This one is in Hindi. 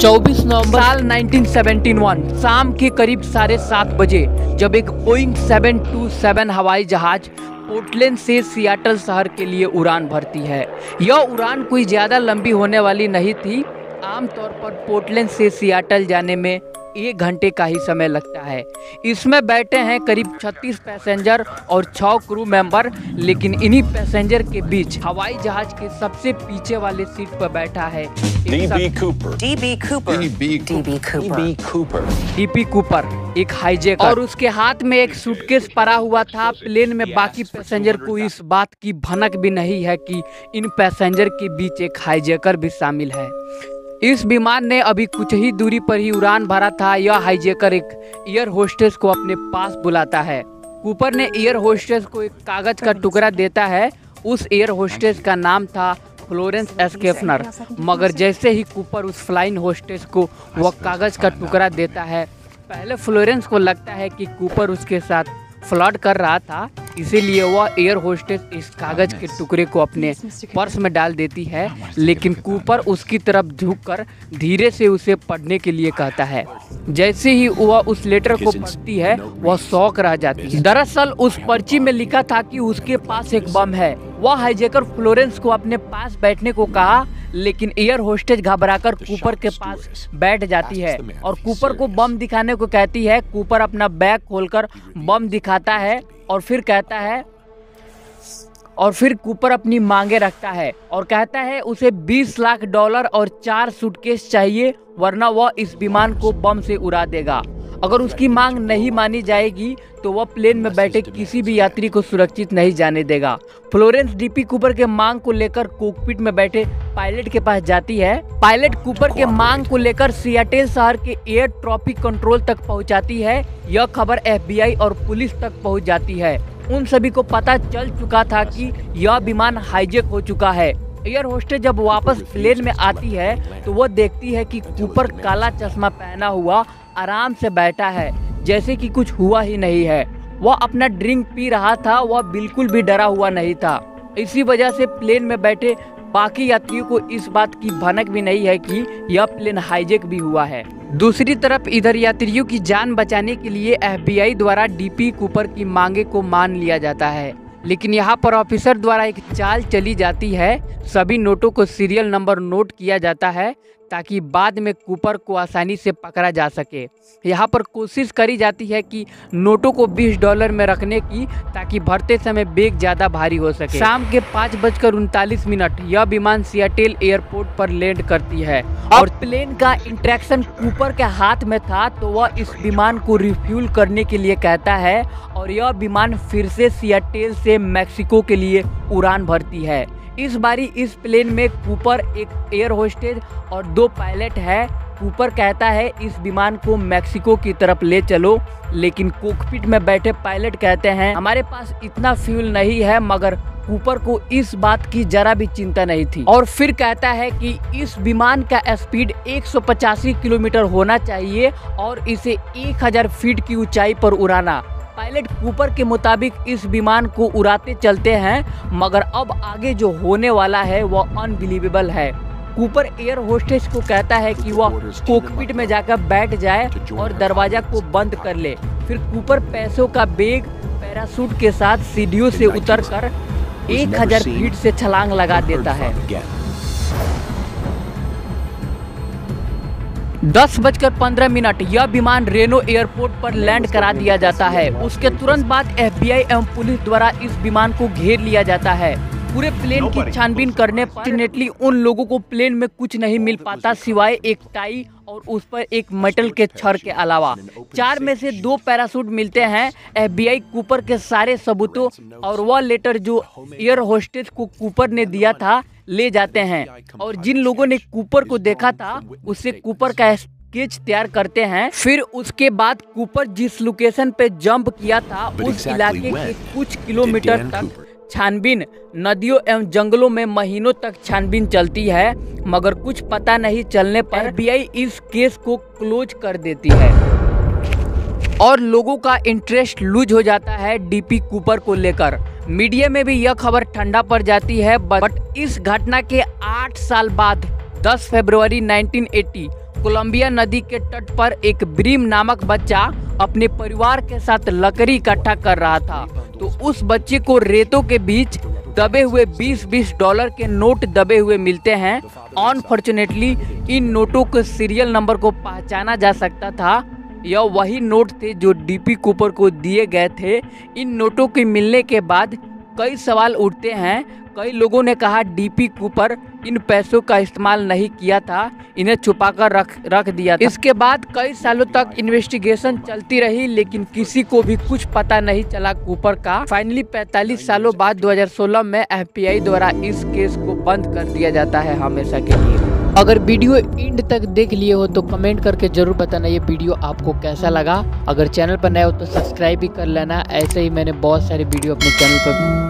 24 नवंबर साल 1971 शाम के करीब 7:30 बजे जब एक बोइंग 727 हवाई जहाज पोर्टलैंड से सियाटल शहर के लिए उड़ान भरती है। यह उड़ान कोई ज़्यादा लंबी होने वाली नहीं थी। आमतौर पर पोर्टलैंड से सियाटल जाने में 1 घंटे का ही समय लगता है। इसमें बैठे हैं करीब 36 पैसेंजर और 6 क्रू मेंबर, लेकिन इन्हीं पैसेंजर के बीच हवाई जहाज के सबसे पीछे वाले सीट पर बैठा है डीपी कूपर, एक हाईजैकर, और उसके हाथ में एक सूटकेस पड़ा हुआ था। प्लेन में बाकी पैसेंजर को इस बात की भनक भी नहीं है कि इन पैसेंजर के बीच एक हाईजैकर भी शामिल है। इस विमान ने अभी कुछ ही दूरी पर ही उड़ान भरा था। यह हाईजैकर एक एयर होस्टेस को अपने पास बुलाता है। कूपर ने एयर होस्टेस को एक कागज का टुकड़ा देता है। उस एयर होस्टेस का नाम था फ्लोरेंस स्केफनर। मगर जैसे ही कूपर उस फ्लाइंग होस्टेस को वह कागज का टुकड़ा देता है, पहले फ्लोरेंस को लगता है कि कूपर उसके साथ फ्लर्ट कर रहा था, इसीलिए वह एयर होस्टेस इस कागज के टुकड़े को अपने पर्स में डाल देती है। लेकिन कूपर उसकी तरफ झुककर धीरे से उसे पढ़ने के लिए कहता है। जैसे ही वह उस लेटर को पढ़ती है, वह शॉक रह जाती है। दरअसल उस पर्ची में लिखा था कि उसके पास एक बम है। वह हाईजैकर फ्लोरेंस को अपने पास बैठने को कहा, लेकिन एयर होस्टेस घबराकर कूपर के पास बैठ जाती है और कूपर को बम दिखाने को कहती है। कूपर अपना बैग खोलकर बम दिखाता है और फिर कूपर अपनी मांगे रखता है और कहता है उसे $20 लाख और 4 सूटकेस चाहिए, वरना वह इस विमान को बम से उड़ा देगा। अगर उसकी मांग नहीं मानी जाएगी तो वह प्लेन में बैठे किसी भी यात्री को सुरक्षित नहीं जाने देगा। फ्लोरेंस डीपी कूपर के मांग को लेकर कॉकपिट में बैठे पायलट के पास जाती है। पायलट कूपर के मांग को लेकर सियाटल शहर के एयर ट्रैफिक कंट्रोल तक पहुंचाती है। यह खबर FBI और पुलिस तक पहुंच जाती है। उन सभी को पता चल चुका था कि यह विमान हाईजैक हो चुका है। एयर होस्टेस जब वापस प्लेन में आती है तो वह देखती है कि कूपर काला चश्मा पहना हुआ आराम से बैठा है, जैसे कि कुछ हुआ ही नहीं है। वह अपना ड्रिंक पी रहा था, वह बिल्कुल भी डरा हुआ नहीं था। इसी वजह से प्लेन में बैठे बाकी यात्रियों को इस बात की भनक भी नहीं है कि यह प्लेन हाईजैक भी हुआ है। दूसरी तरफ इधर यात्रियों की जान बचाने के लिए FBI द्वारा डीपी कूपर की मांगे को मान लिया जाता है, लेकिन यहाँ पर ऑफिसर द्वारा एक चाल चली जाती है। सभी नोटों को सीरियल नंबर नोट किया जाता है ताकि बाद में कूपर को आसानी से पकड़ा जा सके। यहाँ पर कोशिश करी जाती है कि नोटों को $20 में रखने की, ताकि भरते समय बैग ज़्यादा भारी हो सके। शाम के 5:39 यह विमान सियाटल एयरपोर्ट पर लैंड करती है और प्लेन का इंट्रैक्शन कूपर के हाथ में था, तो वह इस विमान को रिफ्यूल करने के लिए कहता है और यह विमान फिर से सियाटल से मैक्सिको के लिए उड़ान भरती है। इस बारी इस प्लेन में कूपर, एक एयर होस्टेस और 2 पायलट है। कूपर कहता है इस विमान को मैक्सिको की तरफ ले चलो, लेकिन कॉकपिट में बैठे पायलट कहते हैं हमारे पास इतना फ्यूल नहीं है। मगर कूपर को इस बात की जरा भी चिंता नहीं थी और फिर कहता है कि इस विमान का स्पीड 185 किलोमीटर होना चाहिए और इसे 1000 फीट की ऊंचाई पर उड़ाना। पायलट कूपर के मुताबिक इस विमान को उड़ाते चलते हैं, मगर अब आगे जो होने वाला है वह अनबिलीवेबल है। कूपर एयर होस्टेस को कहता है कि वह कॉकपिट में जाकर बैठ जाए और दरवाजा को बंद कर ले। फिर कूपर पैसों का बैग पैराशूट के साथ सीढ़ियों से उतरकर 1000 फीट से छलांग लगा देता है। 10:15 यह विमान रेनो एयरपोर्ट पर लैंड करा दिया जाता है। उसके तुरंत बाद FBI एवं पुलिस द्वारा इस विमान को घेर लिया जाता है। पूरे प्लेन की छानबीन करने पर फॉर्चुनेटली उन लोगों को प्लेन में कुछ नहीं मिल पाता सिवाय एक टाई और उस पर एक मेटल के छड़ के अलावा। 4 में से 2 पैराशूट मिलते हैं। FBI कूपर के सारे सबूतों और वह लेटर जो एयर होस्टेस को कूपर ने दिया था ले जाते हैं और जिन लोगों ने कूपर को देखा था उससे कूपर का स्केच तैयार करते हैं। फिर उसके बाद कूपर जिस लोकेशन पे जंप किया था उस इलाके के कुछ किलोमीटर तक छानबीन, नदियों एवं जंगलों में महीनों तक छानबीन चलती है, मगर कुछ पता नहीं चलने पर FBI इस केस को क्लोज कर देती है और लोगों का इंटरेस्ट लूज हो जाता है डीपी कूपर को लेकर। मीडिया में भी यह खबर ठंडा पड़ जाती है, बट इस घटना के 8 साल बाद 10 फरवरी 1980 कोलंबिया नदी के तट पर एक ब्रीम नामक बच्चा अपने परिवार के साथ लकड़ी इकट्ठा कर रहा था, तो उस बच्चे को रेतों के बीच दबे हुए 20-20 डॉलर के नोट दबे हुए मिलते हैं। अनफॉर्चुनेटली इन नोटों के सीरियल नंबर को पहचाना जा सकता था। यह वही नोट थे जो डीपी कूपर को दिए गए थे। इन नोटों के मिलने के बाद कई सवाल उठते हैं। कई लोगों ने कहा डीपी कूपर इन पैसों का इस्तेमाल नहीं किया था, इन्हें छुपाकर रख दिया था। इसके बाद कई सालों तक इन्वेस्टिगेशन चलती रही, लेकिन किसी को भी कुछ पता नहीं चला कूपर का। फाइनली 45 सालों बाद 2016 में FBI द्वारा इस केस को बंद कर दिया जाता है हमेशा के लिए। अगर वीडियो एंड तक देख लिए हो तो कमेंट करके जरूर बताना ये वीडियो आपको कैसा लगा। अगर चैनल पर नए हो तो सब्सक्राइब भी कर लेना। ऐसे ही मैंने बहुत सारे वीडियो अपने चैनल पर